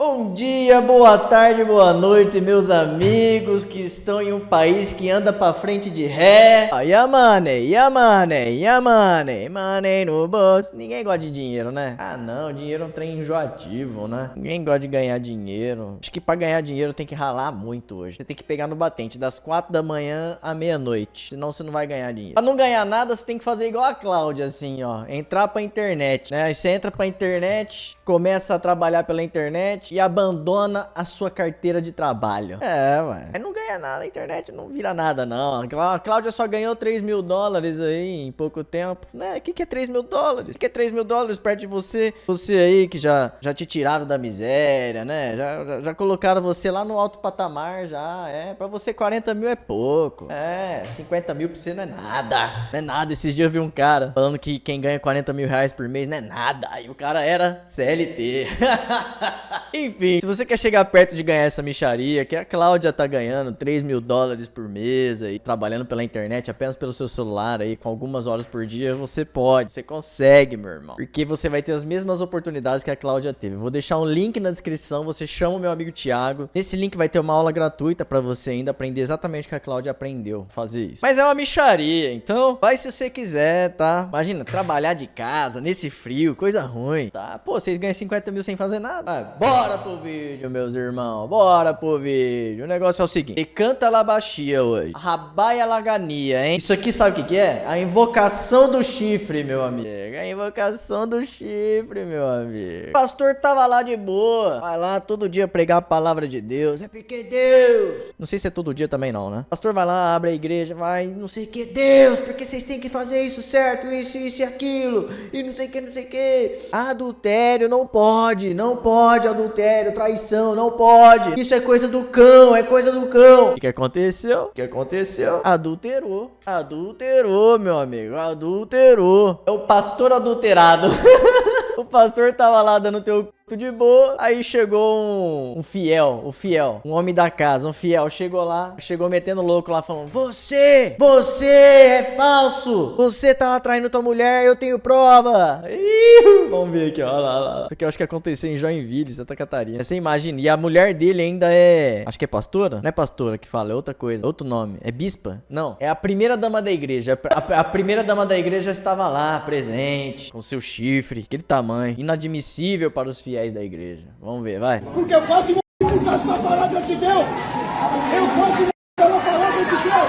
Bom dia, boa tarde, boa noite, meus amigos que estão em um país que anda pra frente de ré. Money no bolso. Ninguém gosta de dinheiro, né? Ah, não, dinheiro é um trem enjoativo, né? Ninguém gosta de ganhar dinheiro. Acho que pra ganhar dinheiro tem que ralar muito hoje. Você tem que pegar no batente das 4 da manhã à meia-noite, senão você não vai ganhar dinheiro. Pra não ganhar nada, você tem que fazer igual a Cláudia, assim, ó. Entrar pra internet, né? Aí você entra pra internet, começa a trabalhar pela internet e abandona a sua carteira de trabalho. Ué. Aí não ganha nada, a internet não vira nada, não. A Cláudia só ganhou 3 mil dólares aí em pouco tempo. Né? O que é 3 mil dólares? O que é 3 mil dólares perto de você? Você aí que já te tiraram da miséria, né? Já colocaram você lá no alto patamar, já. Pra você 40 mil é pouco. 50 mil pra você não é nada. Não é nada. Esses dias eu vi um cara falando que quem ganha 40 mil reais por mês não é nada. Aí o cara era CLT. Enfim, se você quer chegar perto de ganhar essa mixaria, que a Cláudia tá ganhando 3 mil dólares por mês aí, trabalhando pela internet apenas pelo seu celular aí, com algumas horas por dia, você pode, você consegue, meu irmão. Porque você vai ter as mesmas oportunidades que a Cláudia teve. Vou deixar um link na descrição, você chama o meu amigo Thiago. Nesse link vai ter uma aula gratuita pra você ainda aprender exatamente o que a Cláudia aprendeu a fazer isso. Mas é uma mixaria, então vai se você quiser, tá? Imagina, trabalhar de casa, nesse frio, coisa ruim, tá? Pô, vocês ganham 50 mil sem fazer nada. Bora pro vídeo, meus irmãos, bora pro vídeo. O negócio é o seguinte, e canta labaxia hoje, rabaia lagania, hein? Isso aqui sabe o que é? A invocação do chifre, meu amigo. A invocação do chifre, meu amigo. O pastor tava lá de boa, vai lá todo dia pregar a palavra de Deus. É porque Deus. Não sei se é todo dia também não, né? O pastor vai lá, abre a igreja, vai, não sei o que, Deus, porque vocês têm que fazer isso certo, isso e aquilo, e não sei o que, não sei o que. Adultério não pode adultério, traição, não pode. Isso é coisa do cão, é coisa do cão. O que aconteceu? Adulterou, meu amigo, adulterou. É o pastor adulterado. O pastor tava lá dando teu de boa, aí chegou um fiel, um homem da casa, um fiel, chegou lá, chegou metendo louco lá, falando, você é falso, você tava traindo tua mulher, eu tenho prova. Vamos ver aqui, ó, lá. Isso aqui eu acho que aconteceu em Joinville, Santa Catarina. Você imagina, e a mulher dele ainda é, acho que é pastora? Não é pastora que fala, é outra coisa, outro nome, é bispa? Não, é a primeira dama da igreja, a primeira dama da igreja estava lá, presente, com seu chifre, aquele tamanho, inadmissível para os fiéis da igreja. Vamos ver, vai. Porque eu quase morri por causa da palavra de Deus. Eu quase morri pela palavra de Deus.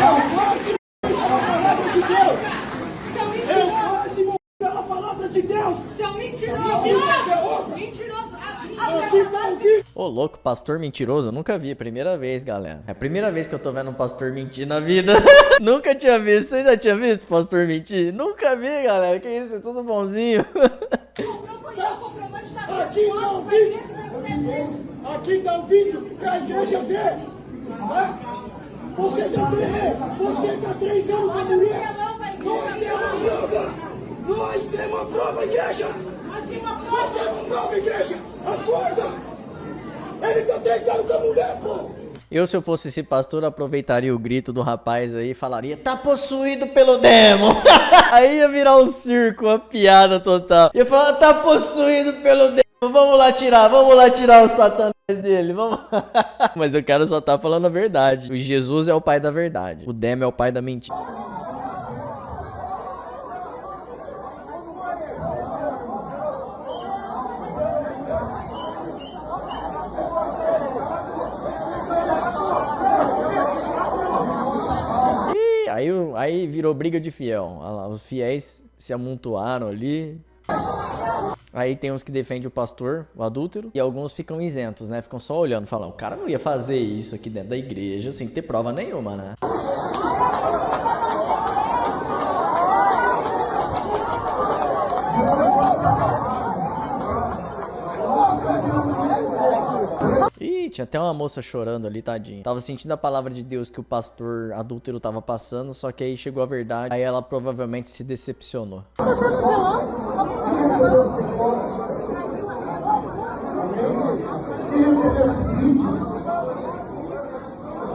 Eu quase morri pela palavra de Deus. Eu quase morri pela palavra de Deus. Seu mentiroso. Mentiroso. Ô, louco, pastor mentiroso? Eu nunca vi, primeira vez, galera. É a primeira vez que eu tô vendo um pastor mentir na vida. Nunca tinha visto. Você já tinha visto pastor mentir? Nunca vi, galera. Que isso, é tudo bonzinho. Aqui tá o vídeo pra igreja ver. Você tá 3 anos com a mulher. Nós temos a prova, igreja. Nós temos a prova, igreja. Acorda. Ele tá 3 anos com a mulher, pô. Eu, se eu fosse esse pastor, aproveitaria o grito do rapaz aí e falaria, tá possuído pelo demo. Aí ia virar um circo, uma piada total. Ia falar, tá possuído pelo demo. Vamos lá tirar o satanás dele, vamos. Mas o cara só tá falando a verdade. O Jesus é o pai da verdade. O demo é o pai da mentira. Aí virou briga de fiel. Olha lá, os fiéis se amontoaram ali. Aí tem uns que defendem o pastor, o adúltero, e alguns ficam isentos, né? Ficam só olhando, falando, o cara não ia fazer isso aqui dentro da igreja sem ter prova nenhuma, né? Ih, tinha até uma moça chorando ali, tadinha. Tava sentindo a palavra de Deus que o pastor adúltero tava passando, só que aí chegou a verdade. Aí ela provavelmente se decepcionou. Eu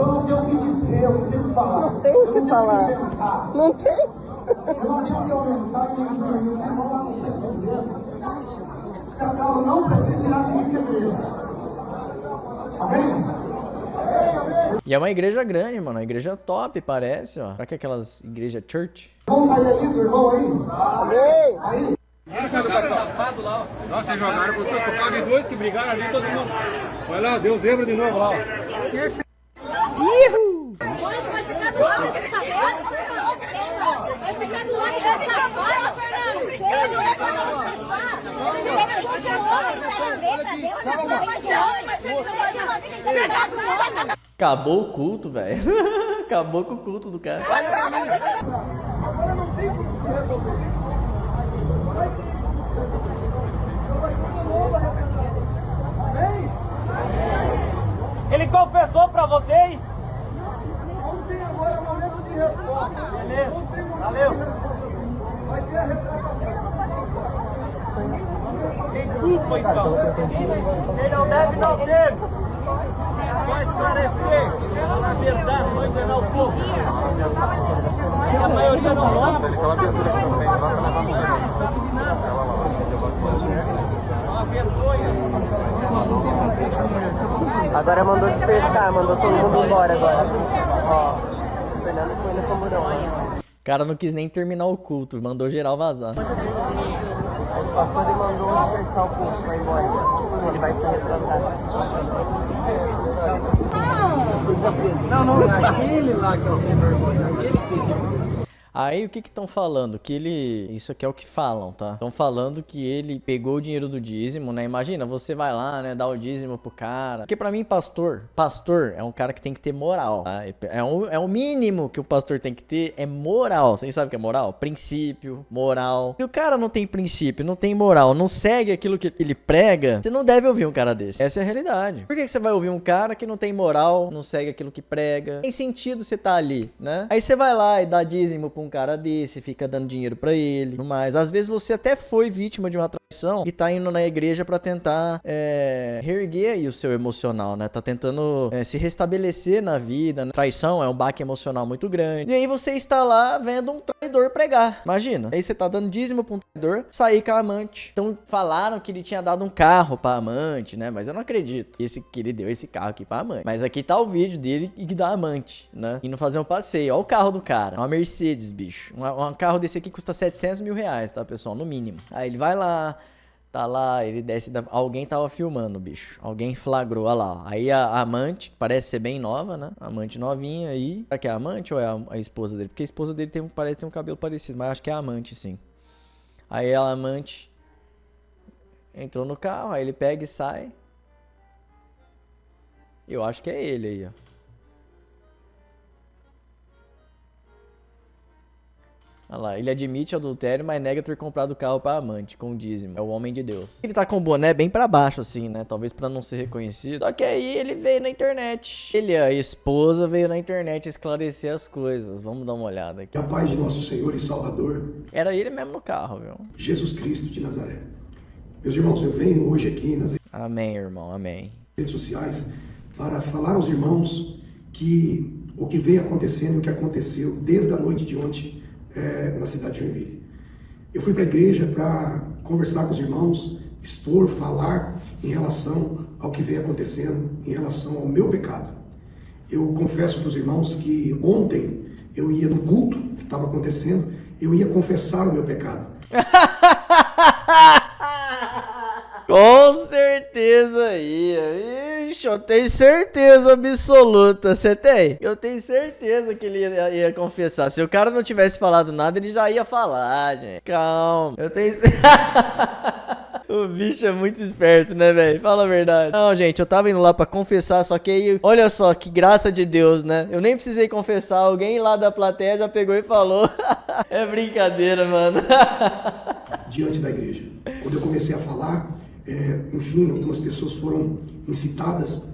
não tenho o que dizer, eu não tenho o que falar. Não tem o que falar. Não tem. Eu não tenho o que aumentar e nem diminuir. Se a causa não precisa tirar Amém? E é uma igreja grande, mano. Uma igreja top, parece, ó. Será que é aquelas igrejas church? Vamos aí do irmão aí. Amém. Aí. Safado lá, ó. Nossa, vocês jogaram com o Pague dois que brigaram ali, todo mundo. Olha lá, deu zebra de novo lá, ó. Vai ficar do lado desse safado. Vai ficar do lado desse safado, Fernando. Acabou o culto, velho. Acabou com o culto do cara. Ele confessou pra vocês? Beleza, valeu. Tem culpa então. Ele não deve, não teve. Vai esclarecer. A verdade, vai enganar o povo. A maioria não lembra. Uma vergonha. Agora mandou dispersar, mandou todo mundo embora agora. Ó, o Fernando foi no Camburão. O cara não quis nem terminar o culto, mandou geral vazar. O pastor ele mandou dispersar o povo pra ir embora. Ele vai se retratar. Não, aquele lá que é o sem vergonha, aquele que... Aí o que estão falando? Que ele... Isso aqui é o que falam, tá? Estão falando que ele pegou o dinheiro do dízimo, né? Imagina, você vai lá, né? Dá o dízimo pro cara. Porque pra mim, pastor é um cara que tem que ter moral, tá? É o mínimo que o pastor tem que ter, é moral. Vocês sabem o que é moral? Princípio, moral. Se o cara não tem princípio, não tem moral, não segue aquilo que ele prega, você não deve ouvir um cara desse. Essa é a realidade. Por que você vai ouvir um cara que não tem moral, não segue aquilo que prega? Tem sentido você tá ali, né? Aí você vai lá e dá dízimo pra um cara desse, fica dando dinheiro pra ele, mas às vezes você até foi vítima de uma traição e tá indo na igreja pra tentar reerguer aí o seu emocional, né? Tá tentando se restabelecer na vida, né? Traição é um baque emocional muito grande. E aí você está lá vendo um traidor pregar. Imagina. Aí você tá dando dízimo pra um traidor, sair com a amante. Então falaram que ele tinha dado um carro pra amante, né? Mas eu não acredito que ele deu esse carro aqui pra amante. Mas aqui tá o vídeo dele e da amante, né? Indo fazer um passeio. Olha o carro do cara. É uma Mercedes, bicho. Um carro desse aqui custa 700 mil reais, tá, pessoal? No mínimo. Aí ele vai lá, tá lá, ele desce alguém tava filmando, bicho. Alguém flagrou, olha lá. Ó. Aí a amante, que parece ser bem nova, né? A amante novinha aí. Será que é a amante ou é a esposa dele? Porque a esposa dele parece ter um cabelo parecido, mas acho que é a amante, sim. Aí a amante entrou no carro, aí ele pega e sai. Eu acho que é ele aí, ó. Olha lá, ele admite adultério, mas nega ter comprado o carro pra amante, com dízimo. É o homem de Deus. Ele tá com o boné bem pra baixo, assim, né? Talvez pra não ser reconhecido. Só que aí ele veio na internet. Ele, a esposa, veio na internet esclarecer as coisas. Vamos dar uma olhada aqui. Que a paz de nosso Senhor e Salvador, Era ele mesmo no carro, viu? Jesus Cristo de Nazaré. Meus irmãos, eu venho hoje aqui nas Amém, irmão, amém. redes sociais para falar aos irmãos que o que vem acontecendo, o que aconteceu desde a noite de ontem na cidade de Joinville. Eu fui para a igreja para conversar com os irmãos, expor, falar em relação ao que vem acontecendo, em relação ao meu pecado. Eu confesso para os irmãos que ontem eu ia no culto que estava acontecendo, eu ia confessar o meu pecado. Com certeza ia. Ixi, eu tenho certeza absoluta. Você tem? Eu tenho certeza que ele ia confessar. Se o cara não tivesse falado nada, ele já ia falar, gente. Calma. Eu tenho O bicho é muito esperto, né, velho? Fala a verdade. Não, gente, eu tava indo lá pra confessar, só que aí, olha só, que graça de Deus, né? Eu nem precisei confessar, alguém lá da plateia já pegou e falou. É brincadeira, mano. Diante da igreja. Quando eu comecei a falar, enfim, algumas pessoas foram incitadas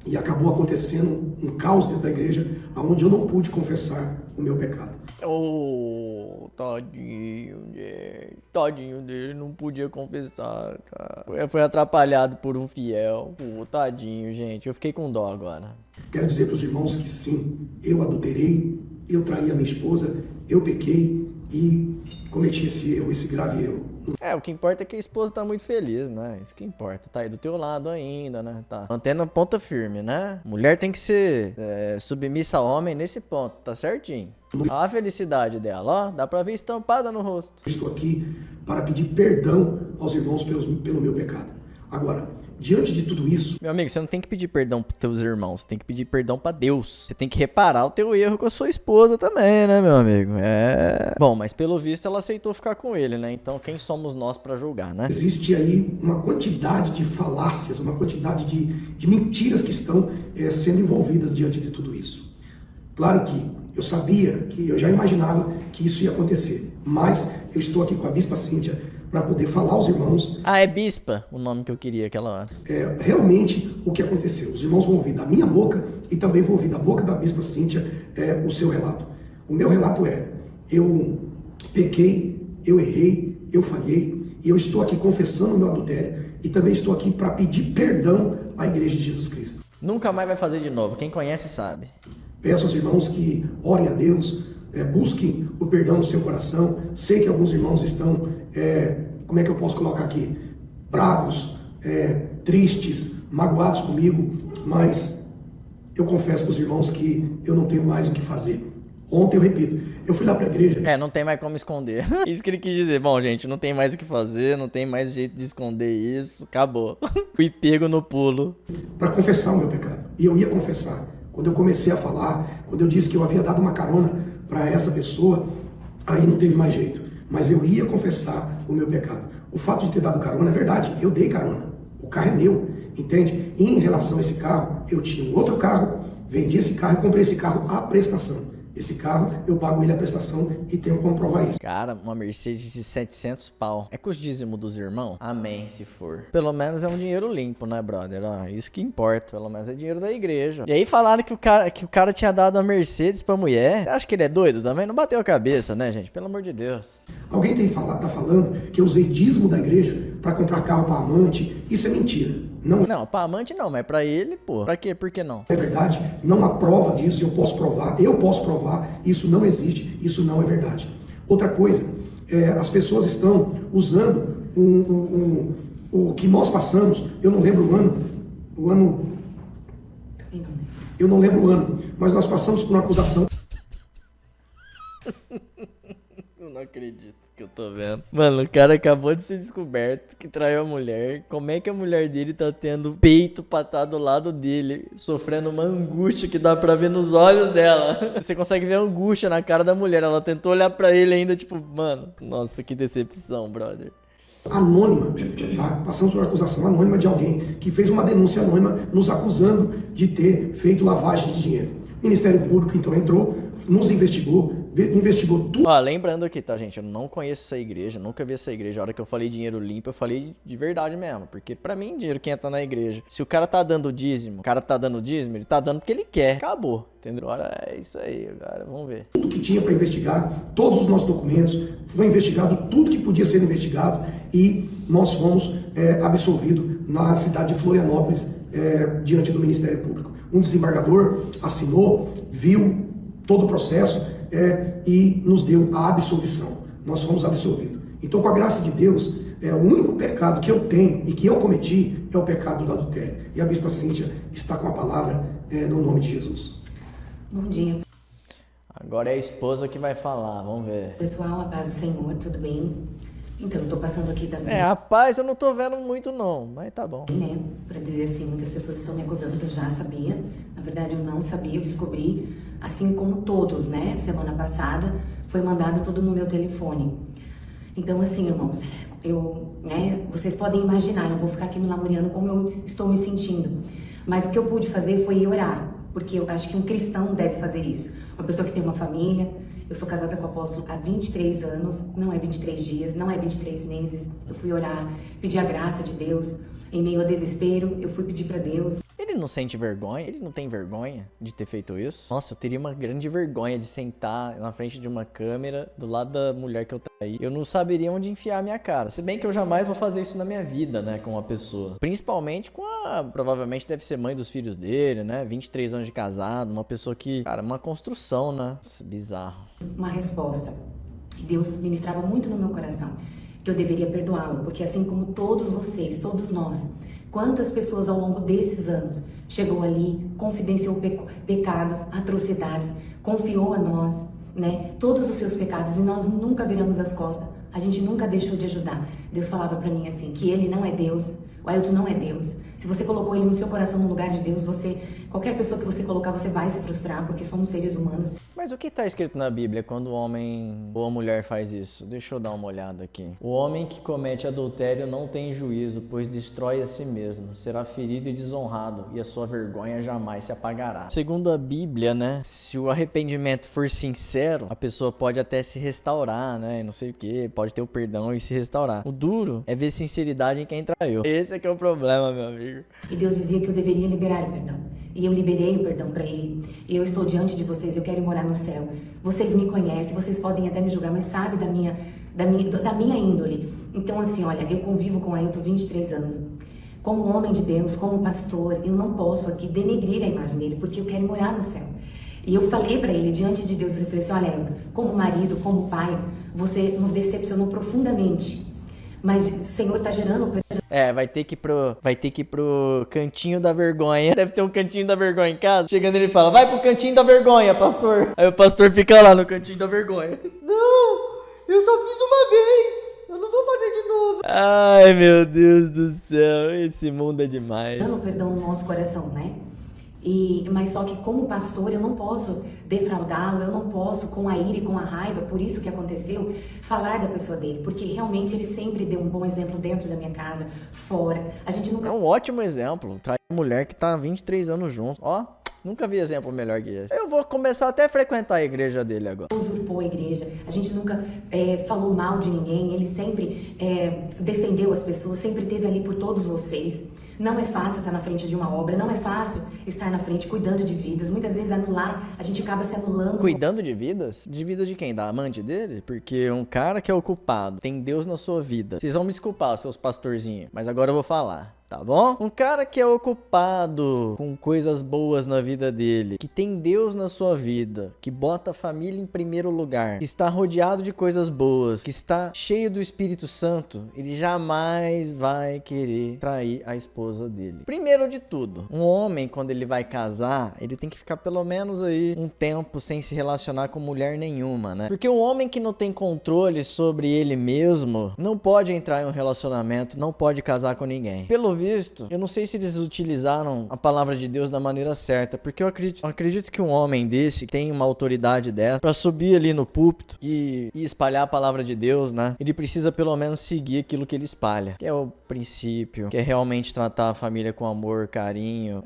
e acabou acontecendo um caos dentro da igreja, onde eu não pude confessar o meu pecado. Oh, tadinho, gente. Tadinho dele, não podia confessar, cara. Foi atrapalhado por um fiel. Pô, tadinho, gente. Eu fiquei com dó agora. Quero dizer para os irmãos que sim, eu adulterei, eu traí a minha esposa, eu pequei e cometi esse erro, esse grave erro. É, o que importa é que a esposa tá muito feliz, né? Isso que importa. Tá aí do teu lado ainda, né? Tá mantendo a ponta firme, né? Mulher tem que ser submissa ao homem nesse ponto, tá certinho. Olha a felicidade dela, ó. Dá pra ver estampada no rosto. Estou aqui para pedir perdão aos irmãos pelo meu pecado. Agora, diante de tudo isso, Meu amigo, você não tem que pedir perdão pros teus irmãos, você tem que pedir perdão pra Deus. Você tem que reparar o teu erro com a sua esposa também, né, meu amigo? É. Bom, mas pelo visto ela aceitou ficar com ele, né? Então quem somos nós pra julgar, né? existe aí uma quantidade de falácias, uma quantidade de mentiras que estão sendo envolvidas diante de tudo isso. Claro que eu sabia, que eu já imaginava que isso ia acontecer, mas eu estou aqui com a Bispa Cíntia para poder falar aos irmãos Ah, é bispa o nome que eu queria aquela hora. realmente o que aconteceu. Os irmãos vão ouvir da minha boca e também vão ouvir da boca da Bispa Cíntia o seu relato. O meu relato eu pequei, eu errei, eu falhei, e eu estou aqui confessando o meu adultério e também estou aqui para pedir perdão à Igreja de Jesus Cristo. Nunca mais vai fazer de novo, quem conhece sabe. Peço aos irmãos que orem a Deus, busquem o perdão no seu coração. Sei que alguns irmãos estão, como é que eu posso colocar aqui? Bravos, tristes, magoados comigo, mas eu confesso para os irmãos que eu não tenho mais o que fazer. Ontem, eu repito, eu fui lá para a igreja. Não tem mais como esconder. Isso que ele quis dizer. Bom, gente, não tem mais o que fazer, não tem mais jeito de esconder isso, acabou. Fui pego no pulo. Para confessar o meu pecado. E eu ia confessar. Quando eu comecei a falar, quando eu disse que eu havia dado uma carona para essa pessoa, aí não teve mais jeito. Mas eu ia confessar o meu pecado. O fato de ter dado carona é verdade, eu dei carona. O carro é meu, entende? E em relação a esse carro, eu tinha um outro carro, vendi esse carro e comprei esse carro à prestação. Esse carro, eu pago ele a prestação e tenho como provar isso. Cara, uma Mercedes de 700 pau. É com os dízimos dos irmãos? Amém, se for. Pelo menos é um dinheiro limpo, né, brother? Ó, isso que importa. Pelo menos é dinheiro da igreja. E aí falaram que o cara tinha dado uma Mercedes pra mulher. Você acha que ele é doido também? Não bateu a cabeça, né, gente? Pelo amor de Deus. Alguém tá falando que eu usei dízimo da igreja para comprar carro para amante. Isso é mentira. Não, pra amante não, mas pra ele, pô. Pra quê? Por que não? É verdade, não há prova disso, eu posso provar, isso não existe, isso não é verdade. Outra coisa, as pessoas estão usando o que nós passamos, eu não lembro o ano, mas nós passamos por uma acusação. Eu não acredito que eu tô vendo. Mano, o cara acabou de ser descoberto que traiu a mulher. Como é que a mulher dele tá tendo peito pra estar do lado dele, sofrendo uma angústia que dá pra ver nos olhos dela? Você consegue ver a angústia na cara da mulher. Ela tentou olhar pra ele ainda, tipo, mano, nossa, que decepção, brother. Anônima, tá? Passamos por uma acusação anônima de alguém que fez uma denúncia anônima nos acusando de ter feito lavagem de dinheiro. O Ministério Público então entrou, nos investigou tudo. Ó, lembrando aqui, tá, gente? Eu não conheço essa igreja, nunca vi essa igreja. A hora que eu falei dinheiro limpo, eu falei de verdade mesmo. Porque pra mim, dinheiro que entra na igreja. Se o cara tá dando dízimo, ele tá dando porque ele quer. Acabou, entendeu? Agora é isso aí, agora vamos ver. Tudo que tinha para investigar, todos os nossos documentos, foi investigado tudo que podia ser investigado e nós fomos absolvidos na cidade de Florianópolis, diante do Ministério Público. Um desembargador assinou, viu todo o processo e nos deu a absolvição. Nós fomos absolvidos. Então, com a graça de Deus, o único pecado que eu tenho e que eu cometi é o pecado do adultério. E a Bispa Cíntia está com a palavra no nome de Jesus. Bom dia, Agora é a esposa que vai falar, vamos ver. pessoal, a paz do Senhor, tudo bem? Então, eu tô passando aqui também, Rapaz, eu não tô vendo muito não, mas tá bom. né, pra dizer assim, muitas pessoas estão me acusando que eu já sabia. Na verdade, eu não sabia, eu descobri, assim como todos, né? Semana passada foi mandado tudo no meu telefone. Então, assim, irmãos, vocês podem imaginar, eu não vou ficar aqui me lamuriando como eu estou me sentindo. Mas o que eu pude fazer foi orar, porque eu acho que um cristão deve fazer isso. Uma pessoa que tem uma família. Eu sou casada com o apóstolo há 23 anos, não é 23 dias, não é 23 meses. Eu fui orar, pedir a graça de Deus. Em meio ao desespero, eu fui pedir para Deus. Ele não sente vergonha? Ele não tem vergonha de ter feito isso? Nossa, eu teria uma grande vergonha de sentar na frente de uma câmera do lado da mulher que eu traí. Eu não saberia onde enfiar a minha cara. Se bem que eu jamais vou fazer isso na minha vida, né, com uma pessoa. Principalmente com provavelmente deve ser mãe dos filhos dele, né, 23 anos de casado, uma pessoa que, cara, uma construção, né. Nossa, bizarro. Uma resposta. Deus ministrava muito no meu coração. que eu deveria perdoá-lo, porque assim como todos vocês, todos nós, quantas pessoas ao longo desses anos chegou ali, confidenciou pecados, atrocidades, confiou a nós, né, todos os seus pecados, e nós nunca viramos as costas, a gente nunca deixou de ajudar. Deus falava pra mim assim, que ele não é Deus, o Ailton não é Deus. Se você colocou ele no seu coração no lugar de Deus, qualquer pessoa que você colocar, você vai se frustrar, porque somos seres humanos. Mas o que está escrito na Bíblia quando o homem ou a mulher faz isso? Deixa eu dar uma olhada aqui. O homem que comete adultério não tem juízo, pois destrói a si mesmo. Será ferido e desonrado, e a sua vergonha jamais se apagará. Segundo a Bíblia, né? Se o arrependimento for sincero, a pessoa pode até se restaurar, né? Não sei o que, pode ter o perdão e se restaurar. O duro é ver sinceridade em quem traiu. Esse é que é o problema, meu amigo. E Deus dizia que eu deveria liberar o perdão. E eu liberei o perdão para ele. E eu estou diante de vocês, eu quero morar no céu. Vocês me conhecem, vocês podem até me julgar, mas sabem da minha índole. Então assim, olha, eu convivo com Ailton 23 anos. Como homem de Deus, como pastor, eu não posso aqui denegrir a imagem dele, porque eu quero morar no céu. E eu falei para ele, diante de Deus, eu falei assim, olha, Ailton, como marido, como pai, você nos decepcionou profundamente. Mas o Senhor tá gerando o perdão. Vai ter que ir pro cantinho da vergonha. Deve ter um cantinho da vergonha em casa. Chegando ele fala, vai pro cantinho da vergonha, pastor. Aí o pastor fica lá no cantinho da vergonha. Não, eu só fiz uma vez. Eu não vou fazer de novo. Ai, meu Deus do céu. Esse mundo é demais. Dando perdão no nosso coração, né? Mas só que como pastor eu não posso defraudá-lo, eu não posso com a ira e com a raiva, por isso que aconteceu, falar da pessoa dele, porque realmente ele sempre deu um bom exemplo dentro da minha casa, fora. A gente nunca... É um ótimo exemplo. Trai uma mulher que tá há 23 anos juntos. Ó, nunca vi exemplo melhor que esse. Eu vou começar até a frequentar a igreja dele agora. Usurpou a igreja, a gente nunca falou mal de ninguém, ele sempre defendeu as pessoas, sempre esteve ali por todos vocês. Não é fácil estar na frente de uma obra, não é fácil estar na frente cuidando de vidas. Muitas vezes anular, a gente acaba se anulando. Cuidando de vidas? De vida de quem? Da amante dele? Porque um cara que é o culpado, tem Deus na sua vida. Vocês vão me desculpar, seus pastorzinhos, mas agora eu vou falar. Tá bom? Um cara que é ocupado com coisas boas na vida dele, que tem Deus na sua vida, que bota a família em primeiro lugar, que está rodeado de coisas boas, que está cheio do Espírito Santo, ele jamais vai querer trair a esposa dele. Primeiro de tudo, um homem, quando ele vai casar, ele tem que ficar pelo menos aí um tempo sem se relacionar com mulher nenhuma, né? Porque o homem que não tem controle sobre ele mesmo não pode entrar em um relacionamento, não pode casar com ninguém. Pelo visto, eu não sei se eles utilizaram a palavra de Deus da maneira certa, porque eu acredito que um homem desse, que tem uma autoridade dessa, pra subir ali no púlpito e espalhar a palavra de Deus, né? Ele precisa pelo menos seguir aquilo que ele espalha, que é o princípio, que é realmente tratar a família com amor, carinho,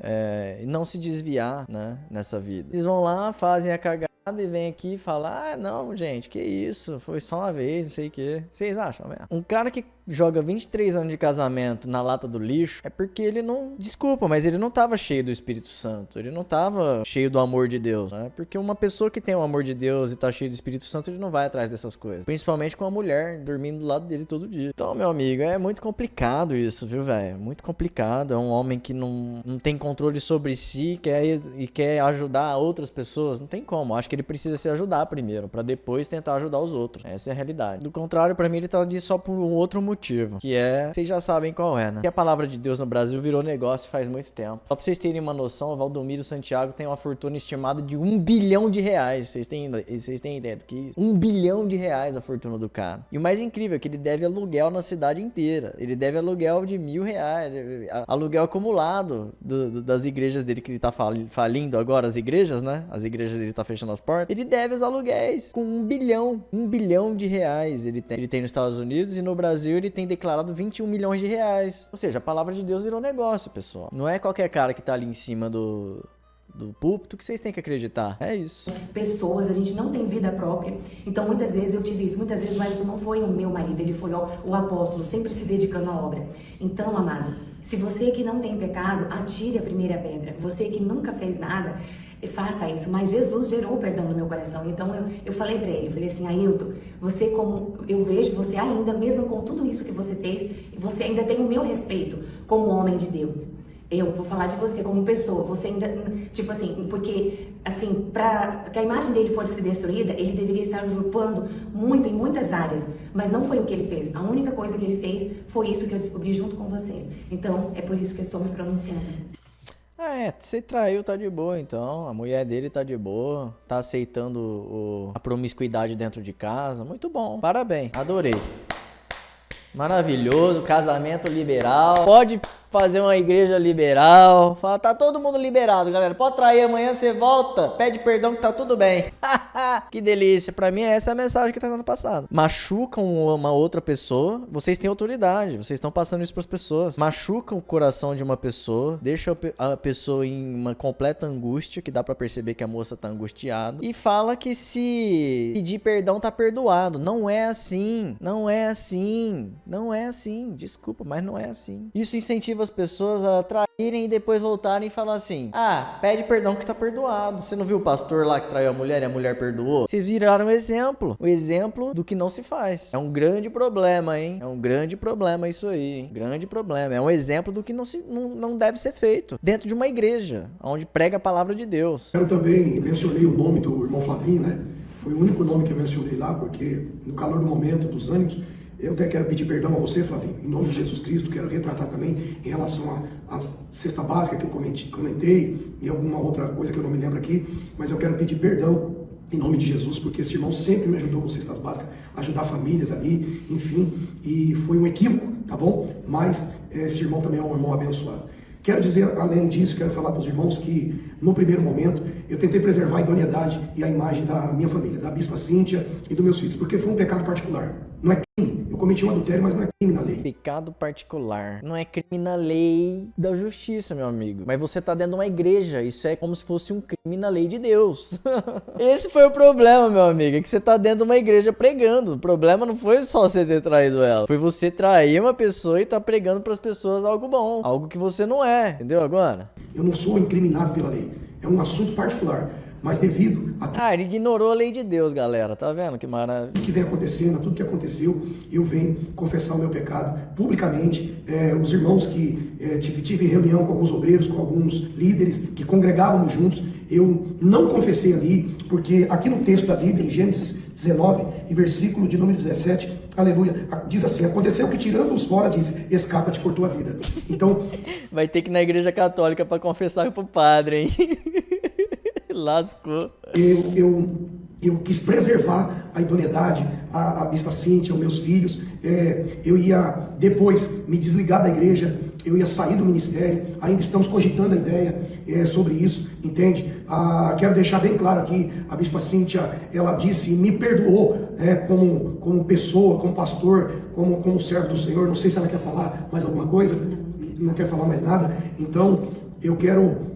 e não se desviar, né, nessa vida. Eles vão lá, fazem a cagada e vem aqui e fala, não, gente, que isso, foi só uma vez, não sei o que. Vocês acham mesmo? Um cara que joga 23 anos de casamento na lata do lixo é porque ele não, desculpa, mas ele não tava cheio do Espírito Santo, ele não tava cheio do amor de Deus, né? Porque uma pessoa que tem o amor de Deus e tá cheio do Espírito Santo, ele não vai atrás dessas coisas, principalmente com a mulher dormindo do lado dele todo dia. Então, meu amigo, é muito complicado isso, viu, velho? Muito complicado. É um homem que não tem controle sobre si e quer ajudar outras pessoas. Não tem como. Acho que ele precisa se ajudar primeiro, pra depois tentar ajudar os outros. Essa é a realidade. Do contrário, pra mim, ele tá ali só por um outro motivo, que é, vocês já sabem qual é, né? Que a palavra de Deus no Brasil virou negócio faz muito tempo. Só pra vocês terem uma noção, o Valdomiro Santiago tem uma fortuna estimada de R$1 bilhão. Vocês têm ideia do que é isso? R$1 bilhão a fortuna do cara. E o mais incrível é que ele deve aluguel na cidade inteira. Ele deve aluguel de R$1.000. Aluguel acumulado das igrejas dele, que ele tá falindo agora, as igrejas, né? As igrejas dele tá fechando as portas. Ele deve os aluguéis com R$1 bilhão. R$1 bilhão ele tem nos Estados Unidos, e no Brasil ele tem declarado R$21 milhões. Ou seja, a palavra de Deus virou negócio, pessoal. Não é qualquer cara que tá ali em cima do púlpito que vocês têm que acreditar. É isso. Pessoas, a gente não tem vida própria. Então, muitas vezes eu tive isso. Muitas vezes o Ailton não foi o meu marido, ele foi o apóstolo, sempre se dedicando à obra. Então, amados, se você que não tem pecado, atire a primeira pedra. Você que nunca fez nada, faça isso. Mas Jesus gerou perdão no meu coração. Então, eu falei pra ele, eu falei assim, Ailton, você, como eu vejo você ainda, mesmo com tudo isso que você fez, você ainda tem o meu respeito como homem de Deus. Eu vou falar de você como pessoa, você ainda, tipo assim, porque, assim, para que a imagem dele fosse destruída, ele deveria estar usurpando muito em muitas áreas, mas não foi o que ele fez. A única coisa que ele fez foi isso que eu descobri junto com vocês. Então, é por isso que eu estou me pronunciando. Você traiu, tá de boa então. A mulher dele tá de boa, tá aceitando a promiscuidade dentro de casa. Muito bom, parabéns, adorei. Maravilhoso, casamento liberal. Pode fazer uma igreja liberal. Fala, tá todo mundo liberado, galera. Pode trair, amanhã você volta, pede perdão que tá tudo bem. Que delícia. Pra mim, essa é a mensagem que tá sendo passada. Machucam uma outra pessoa, vocês têm autoridade. Vocês estão passando isso pras pessoas. Machucam o coração de uma pessoa, deixam a pessoa em uma completa angústia, que dá pra perceber que a moça tá angustiada. E fala que se pedir perdão tá perdoado. Não é assim. Não é assim. Não é assim. Desculpa, mas não é assim. Isso incentiva as pessoas a traírem e depois voltarem e falar assim: ah, pede perdão que tá perdoado. Você não viu o pastor lá que traiu a mulher e a mulher perdoou? Vocês viraram o exemplo do que não se faz. É um grande problema, hein? É um grande problema isso aí, hein? Grande problema. É um exemplo do que não deve ser feito dentro de uma igreja, onde prega a palavra de Deus. Eu também mencionei o nome do irmão Flavinho, né? Foi o único nome que eu mencionei lá, porque no calor do momento, dos ânimos, eu até quero pedir perdão a você, Flavinho, em nome de Jesus Cristo. Quero retratar também em relação à cesta básica que eu comentei e alguma outra coisa que eu não me lembro aqui, mas eu quero pedir perdão em nome de Jesus, porque esse irmão sempre me ajudou com cestas básicas, ajudar famílias ali, enfim, e foi um equívoco, tá bom? Mas esse irmão também é um irmão abençoado. Quero dizer, além disso, quero falar para os irmãos que, no primeiro momento, eu tentei preservar a idoneidade e a imagem da minha família, da bispa Cíntia e dos meus filhos, porque foi um pecado particular, não é crime. Eu cometi um adultério, mas não é crime na lei. Pecado particular não é crime na lei da justiça, meu amigo. Mas você tá dentro de uma igreja, isso é como se fosse um crime na lei de Deus. Esse foi o problema, meu amigo, é que você tá dentro de uma igreja pregando. O problema não foi só você ter traído ela, foi você trair uma pessoa e tá pregando pras pessoas algo bom, algo que você não é, entendeu agora? Eu não sou incriminado pela lei, é um assunto particular. Mas devido a ele ignorou a lei de Deus, galera. Tá vendo que maravilha? tudo que vem acontecendo, a tudo que aconteceu, eu venho confessar o meu pecado publicamente. Os irmãos que tive reunião com alguns obreiros, com alguns líderes que congregávamos juntos, eu não confessei ali, porque aqui no texto da Bíblia, em Gênesis 19, e versículo de número 17, aleluia, diz assim: aconteceu que tirando-os fora, diz, escapa-te por tua vida. Então, vai ter que ir na igreja católica para confessar pro padre, hein? Lascou. Eu quis preservar a idoneidade, a bispa Cíntia, os meus filhos. Eu ia depois me desligar da igreja, eu ia sair do ministério. Ainda estamos cogitando a ideia sobre isso, entende? Quero deixar bem claro aqui, a bispa Cíntia, ela disse, me perdoou, como pessoa, como pastor, como servo do Senhor. Não sei se ela quer falar mais alguma coisa, não quer falar mais nada. Então, eu quero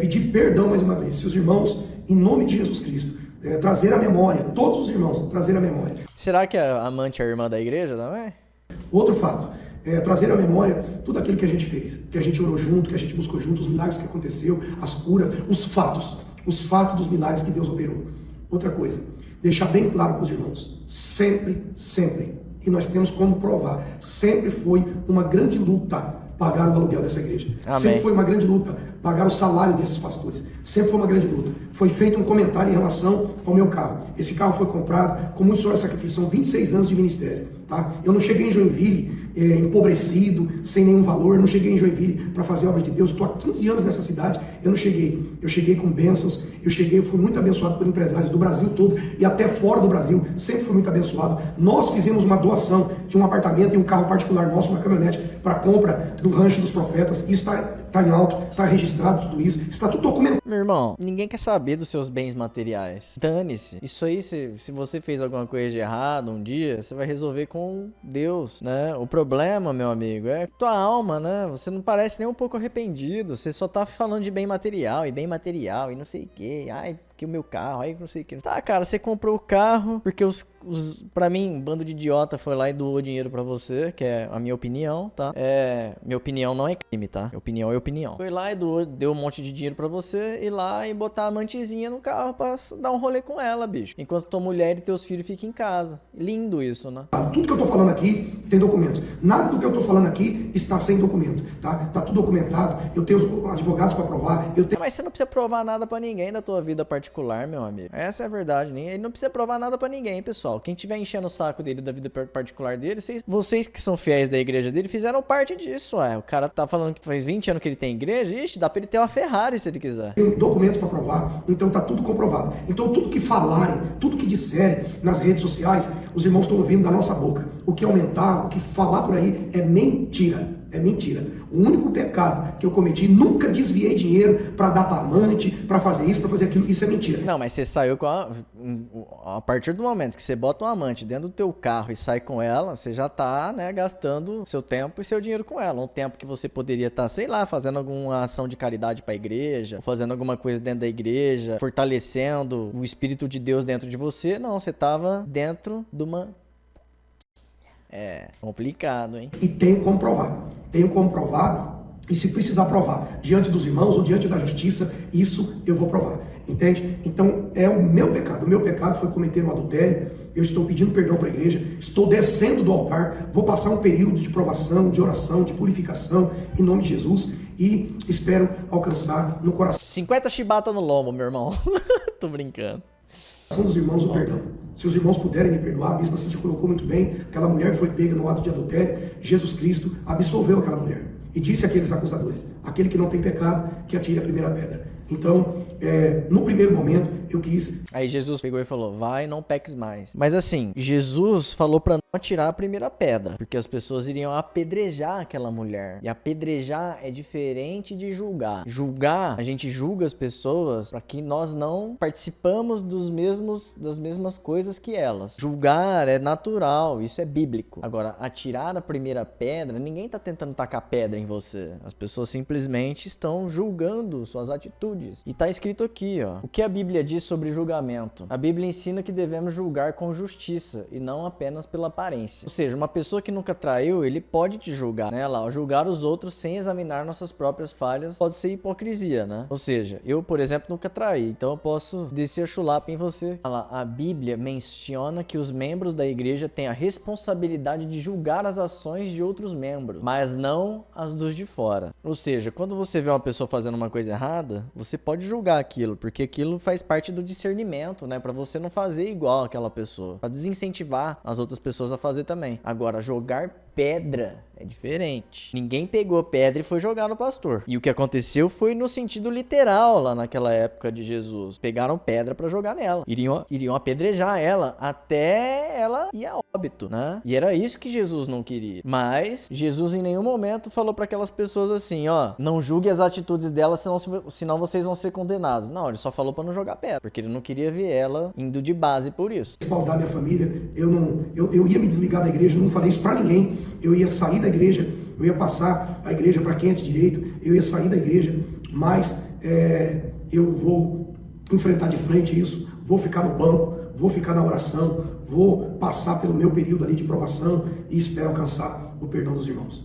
pedir perdão mais uma vez. Se os irmãos, em nome de Jesus Cristo, trazer a memória, todos os irmãos, trazer a memória. Será que a amante é a irmã da igreja também? Outro fato, trazer à memória tudo aquilo que a gente fez, que a gente orou junto, que a gente buscou junto, os milagres que aconteceu, as curas, os fatos dos milagres que Deus operou. Outra coisa, deixar bem claro para os irmãos, sempre, e nós temos como provar, sempre foi uma grande luta pagar o aluguel dessa igreja. Amém. Sempre foi uma grande luta pagar o salário desses pastores. Sempre foi uma grande luta. Foi feito um comentário em relação ao meu carro. Esse carro foi comprado com muito suor e sacrifício. São 26 anos de ministério. Tá? Eu não cheguei em Joinville empobrecido, sem nenhum valor. Eu não cheguei em Joinville para fazer a obra de Deus. Estou há 15 anos nessa cidade. Eu não cheguei. Eu cheguei com bênçãos. Eu fui muito abençoado por empresários do Brasil todo e até fora do Brasil. Sempre fui muito abençoado. Nós fizemos uma doação de um apartamento e um carro particular nosso, uma caminhonete, para compra do Rancho dos Profetas. Isso está em alto, está registrado tudo isso, está tudo documentado. Meu irmão, ninguém quer saber dos seus bens materiais. Dane-se. Isso aí, se você fez alguma coisa de errado um dia, você vai resolver com Deus, né? O problema, meu amigo, é tua alma, né? Você não parece nem um pouco arrependido. Você só tá falando de bem material e não sei o quê. Ai, porque o meu carro, aí não sei o que. Tá, cara, você comprou o carro porque pra mim, um bando de idiota foi lá e doou dinheiro pra você, que é a minha opinião, tá? Minha opinião não é crime, tá? Minha opinião é opinião. Foi lá e deu um monte de dinheiro pra você ir lá e botar a amantezinha no carro pra dar um rolê com ela, bicho. Enquanto tua mulher e teus filhos ficam em casa. Lindo isso, né? Tudo que eu tô falando aqui tem documentos. Nada do que eu tô falando aqui está sem documento, tá? Tá tudo documentado. Eu tenho os advogados pra provar. Mas você não precisa provar nada pra ninguém da tua vida particular, meu amigo. Essa é a verdade. Ele não precisa provar nada pra ninguém, pessoal. Quem tiver enchendo o saco dele da vida particular dele, vocês que são fiéis da igreja dele fizeram parte disso, ué. O cara tá falando que faz 20 anos que ele tem igreja, ixi, dá pra ele ter uma Ferrari se ele quiser. Tem documentos pra provar, então tá tudo comprovado. Então tudo que falarem, tudo que disserem nas redes sociais, os irmãos estão ouvindo da nossa boca. O que aumentar, o que falar por aí é mentira. É mentira. O único pecado que eu cometi, nunca desviei dinheiro pra dar pra amante, pra fazer isso, pra fazer aquilo. Isso é mentira. Não, mas você saiu com a partir do momento que você bota uma amante dentro do teu carro e sai com ela, você já tá, né, gastando seu tempo e seu dinheiro com ela. Um tempo que você poderia estar, sei lá, fazendo alguma ação de caridade pra igreja, fazendo alguma coisa dentro da igreja, fortalecendo o Espírito de Deus dentro de você. Não, você tava dentro de uma... É complicado, hein? E tenho como provar. Tenho como provar. E se precisar provar diante dos irmãos ou diante da justiça, isso eu vou provar. Entende? Então é o meu pecado. O meu pecado foi cometer um adultério. Eu estou pedindo perdão para a igreja. Estou descendo do altar. Vou passar um período de provação, de oração, de purificação, em nome de Jesus. E espero alcançar no coração 50 chibata no lombo, meu irmão. Tô brincando. Dos irmãos o perdão. Se os irmãos puderem me perdoar, a Bispa Cintia colocou muito bem, aquela mulher que foi pega no ato de adultério, Jesus Cristo absolveu aquela mulher. E disse àqueles acusadores, aquele que não tem pecado, que atire a primeira pedra. Então, no primeiro momento, eu quis... Aí Jesus pegou e falou, vai, não peques mais. Mas assim, Jesus falou pra não atirar a primeira pedra, porque as pessoas iriam apedrejar aquela mulher. E apedrejar é diferente de julgar. Julgar, a gente julga as pessoas para que nós não participamos das mesmas coisas que elas. Julgar é natural, isso é bíblico. Agora, atirar a primeira pedra, ninguém tá tentando tacar pedra em você. As pessoas simplesmente estão julgando suas atitudes. E tá escrito aqui, ó. O que a Bíblia diz sobre julgamento? A Bíblia ensina que devemos julgar com justiça e não apenas pela aparência. Ou seja, uma pessoa que nunca traiu, ele pode te julgar, né? Lá, julgar os outros sem examinar nossas próprias falhas pode ser hipocrisia, né? Ou seja, eu, por exemplo, nunca traí, então eu posso descer a chulapa em você. Lá, a Bíblia menciona que os membros da igreja têm a responsabilidade de julgar as ações de outros membros, mas não as dos de fora. Ou seja, quando você vê uma pessoa fazendo uma coisa errada, você pode julgar aquilo, porque aquilo faz parte do discernimento, né? Pra você não fazer igual aquela pessoa, pra desincentivar as outras pessoas a fazer também. Agora, jogar pedra é diferente. Ninguém pegou pedra e foi jogar no pastor. E o que aconteceu foi no sentido literal lá naquela época de Jesus. Pegaram pedra pra jogar nela. Iriam apedrejar ela até ela ir a óbito, né? E era isso que Jesus não queria. Mas Jesus em nenhum momento falou pra aquelas pessoas assim, ó, não julgue as atitudes dela, senão vocês vão ser condenados. Não, ele só falou pra não jogar pedra, porque ele não queria ver ela indo de base por isso. Respaldar minha família, eu ia me desligar da igreja, não falei isso pra ninguém. Eu ia sair da igreja, eu ia passar a igreja para quem é de direito, eu ia sair da igreja, mas eu vou enfrentar de frente isso, vou ficar no banco, vou ficar na oração, vou passar pelo meu período ali de provação e espero alcançar o perdão dos irmãos.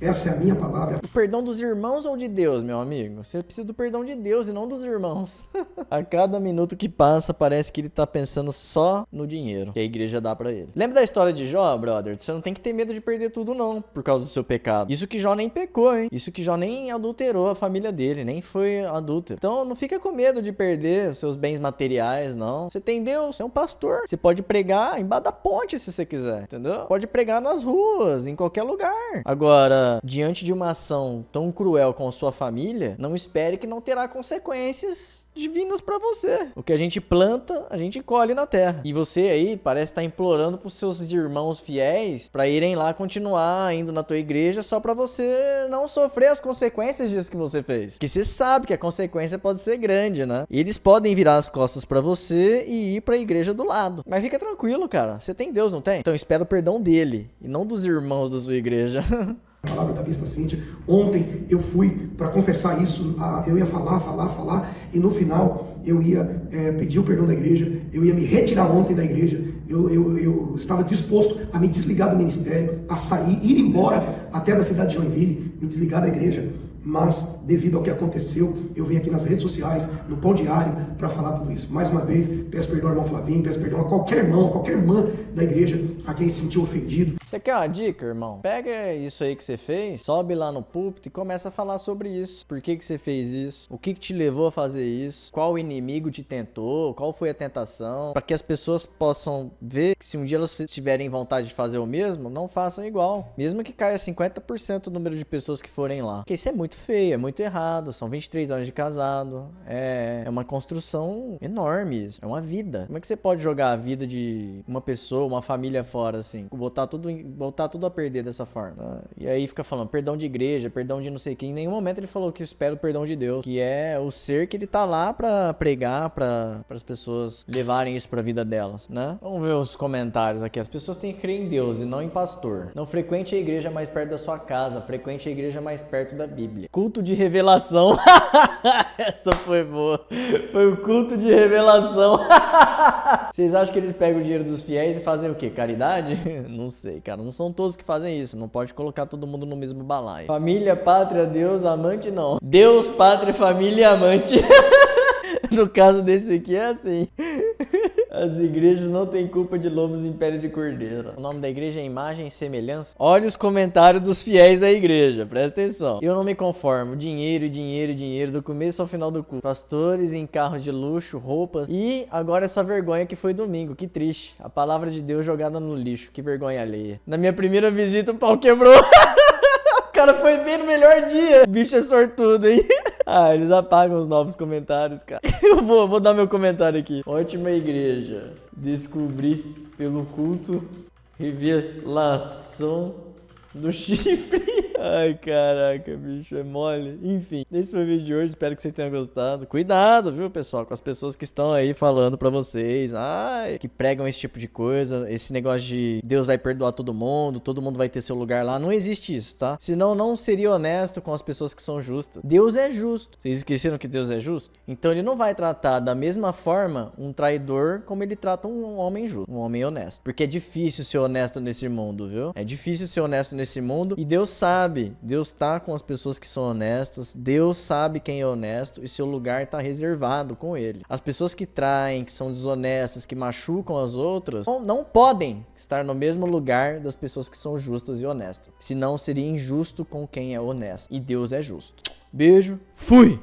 Essa é a minha palavra. O perdão dos irmãos ou de Deus, meu amigo? Você precisa do perdão de Deus e não dos irmãos. A cada minuto que passa, parece que ele tá pensando só no dinheiro que a igreja dá pra ele. Lembra da história de Jó, brother? Você não tem que ter medo de perder tudo, não, por causa do seu pecado. Isso que Jó nem pecou, hein? Isso que Jó nem adulterou a família dele, nem foi adúltero. Então, não fica com medo de perder os seus bens materiais, não. Você tem Deus, você é um pastor. Você pode pregar embaixo da ponte, se você quiser, entendeu? Pode pregar nas ruas, em qualquer lugar. Agora, diante de uma ação tão cruel com sua família, não espere que não terá consequências divinas pra você. O que a gente planta, a gente colhe na terra. E você aí parece estar implorando pros seus irmãos fiéis pra irem lá continuar indo na tua igreja só pra você não sofrer as consequências disso que você fez. Porque você sabe que a consequência pode ser grande, né? E eles podem virar as costas pra você e ir pra igreja do lado. Mas fica tranquilo, cara. Você tem Deus, não tem? Então espera o perdão dele e não dos irmãos da sua igreja. A palavra da Bispa Cíntia. Ontem eu fui para confessar isso, eu ia falar, e no final eu ia pedir o perdão da igreja, eu ia me retirar ontem da igreja, eu estava disposto a me desligar do ministério, a sair, ir embora até da cidade de Joinville, me desligar da igreja, mas devido ao que aconteceu, eu vim aqui nas redes sociais, no Pão Diário, para falar tudo isso. Mais uma vez, peço perdão ao irmão Flavinho, peço perdão a qualquer irmão, a qualquer irmã da igreja, a quem se sentiu ofendido. Você quer uma dica, irmão? Pega isso aí que você fez, sobe lá no púlpito e começa a falar sobre isso. Por que você fez isso? O que te levou a fazer isso? Qual inimigo te tentou? Qual foi a tentação? Para que as pessoas possam ver que se um dia elas tiverem vontade de fazer o mesmo, não façam igual. Mesmo que caia 50% do número de pessoas que forem lá. Porque isso é muito feio, é muito errado. São 23 anos de casado. É uma construção enorme isso. É uma vida. Como é que você pode jogar a vida de uma pessoa, uma família fora, assim? Botar tudo a perder dessa forma. E aí fica falando perdão de igreja, perdão de não sei o que. Em nenhum momento ele falou que espera o perdão de Deus. Que é o ser que ele tá lá pra pregar, para as pessoas levarem isso pra vida delas, né? Vamos ver os comentários aqui. As pessoas têm que crer em Deus e não em pastor. Não frequente a igreja mais perto da sua casa. Frequente a igreja mais perto da Bíblia. Culto de revelação. Essa foi boa. Foi o culto de revelação. Vocês acham que eles pegam o dinheiro dos fiéis e fazem o quê? Caridade? Não sei, cara. Não são todos que fazem isso. Não pode colocar todo mundo no mesmo balaio. Família, pátria, Deus, amante, não. Deus, pátria, família e amante. No caso desse aqui é assim. As igrejas não têm culpa de lobos em pele de cordeiro. O nome da igreja é Imagem e Semelhança. Olha os comentários dos fiéis da igreja, presta atenção. Eu não me conformo. Dinheiro, dinheiro, dinheiro, do começo ao final do culto. Pastores em carros de luxo, roupas. E agora essa vergonha que foi domingo, que triste. A palavra de Deus jogada no lixo, que vergonha alheia. Na minha primeira visita o pau quebrou. O cara foi bem no melhor dia. O bicho é sortudo, hein? Ah, eles apagam os novos comentários, cara. Eu vou dar meu comentário aqui. Ótima igreja. Descobri pelo culto revelação do chifre. Ai, caraca, bicho, é mole. Enfim, esse foi o vídeo de hoje. Espero que vocês tenham gostado. Cuidado, viu, pessoal, com as pessoas que estão aí falando pra vocês. Ai, que pregam esse tipo de coisa. Esse negócio de Deus vai perdoar todo mundo vai ter seu lugar lá. Não existe isso, tá? Senão não seria honesto com as pessoas que são justas. Deus é justo. Vocês esqueceram que Deus é justo? Então ele não vai tratar da mesma forma um traidor como ele trata um homem justo, um homem honesto. Porque é difícil ser honesto nesse mundo, viu? É difícil ser honesto nesse mundo e Deus sabe. Deus tá com as pessoas que são honestas. Deus sabe quem é honesto e seu lugar tá reservado com ele. As pessoas que traem, que são desonestas, que machucam as outras, não podem estar no mesmo lugar das pessoas que são justas e honestas. Senão seria injusto com quem é honesto. E Deus é justo. Beijo, fui!